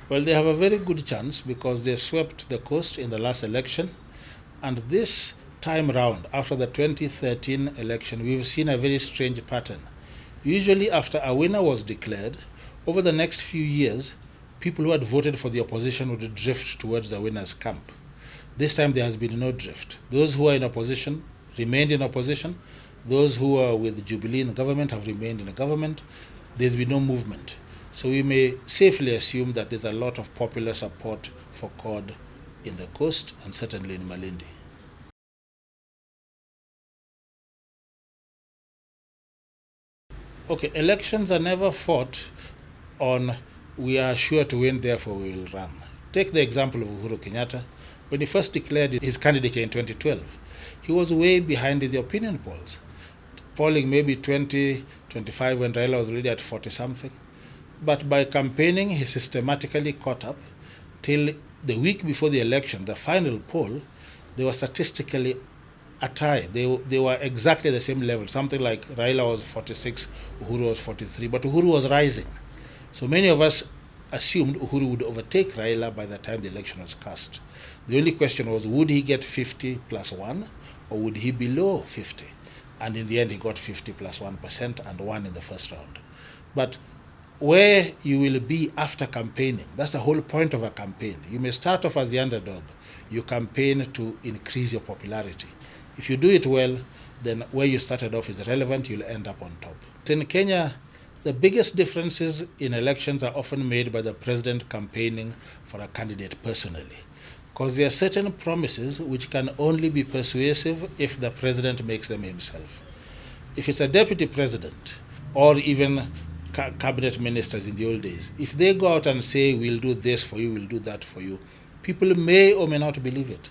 Well, they have a very good chance because they swept the coast in the last election. And this time round, after the 2013 election, we've seen a very strange pattern. Usually, after a winner was declared, over the next few years, people who had voted for the opposition would drift towards the winner's camp. This time, there has been no drift. Those who are in opposition remained in opposition. Those who are with Jubilee in the government have remained in the government. There's been no movement. So we may safely assume that there's a lot of popular support for Cord in the coast and certainly in Malindi. Okay, elections are never fought on we are sure to win, therefore we will run. Take the example of Uhuru Kenyatta. When he first declared his candidature in 2012, he was way behind in the opinion polls, polling maybe 20, 25 when Raila was already at 40 something. But by campaigning, he systematically caught up till the week before the election, the final poll, they were statistically a tie. They were exactly the same level. Something like Raila was 46, Uhuru was 43, but Uhuru was rising. So many of us assumed Uhuru would overtake Raila by the time the election was cast. The only question was, would he get 50 plus 1 or would he be below 50? And in the end, he got 50 plus 1% and won in the first round. But where you will be after campaigning, that's the whole point of a campaign. You may start off as the underdog. You campaign to increase your popularity. If you do it well, then where you started off is relevant, you'll end up on top. In Kenya, the biggest differences in elections are often made by the president campaigning for a candidate personally. Because there are certain promises which can only be persuasive if the president makes them himself. If it's a deputy president or even cabinet ministers in the old days, if they go out and say, we'll do this for you, we'll do that for you, people may or may not believe it.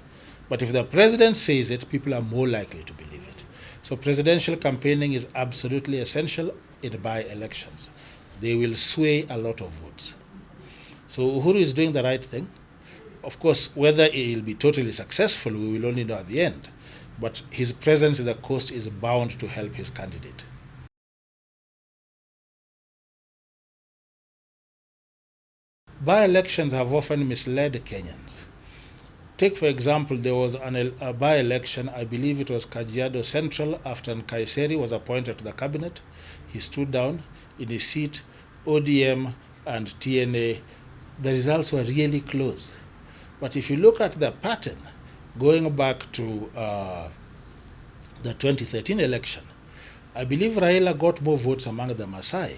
But if the president says it, people are more likely to believe it. So presidential campaigning is absolutely essential in by-elections. They will sway a lot of votes. So Uhuru is doing the right thing. Of course, whether he'll be totally successful, we will only know at the end. But his presence in the coast is bound to help his candidate. By-elections have often misled Kenyans. Take, for example, there was a by-election, I believe it was Kajiado Central, after Nkaiseri was appointed to the cabinet. He stood down in his seat, ODM and TNA. The results were really close. But if you look at the pattern, going back to the 2013 election, I believe Raila got more votes among the Maasai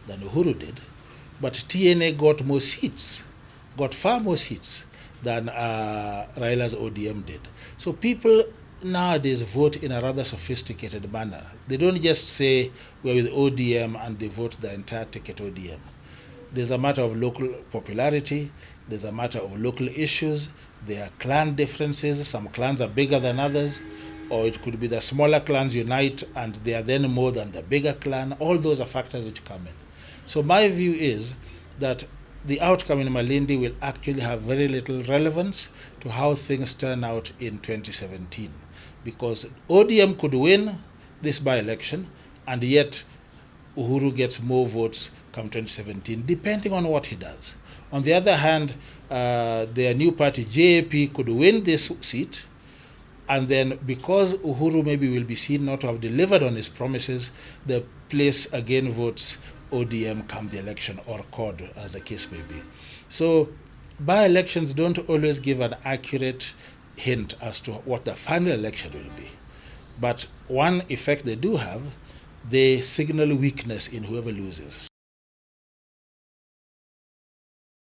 than Uhuru did, but TNA got more seats, got far more seats than Raila's ODM did. So people nowadays vote in a rather sophisticated manner. They don't just say we're with ODM and they vote the entire ticket ODM. There's a matter of local popularity, there's a matter of local issues, there are clan differences, some clans are bigger than others, or it could be the smaller clans unite and they are then more than the bigger clan. All those are factors which come in. So my view is that the outcome in Malindi will actually have very little relevance to how things turn out in 2017, because ODM could win this by-election and yet Uhuru gets more votes come 2017, depending on what he does. On the other hand, their new party, JAP, could win this seat, and then because Uhuru maybe will be seen not to have delivered on his promises, the place again votes ODM come the election, or Cord, as the case may be. So by-elections don't always give an accurate hint as to what the final election will be. But one effect they do have, they signal weakness in whoever loses.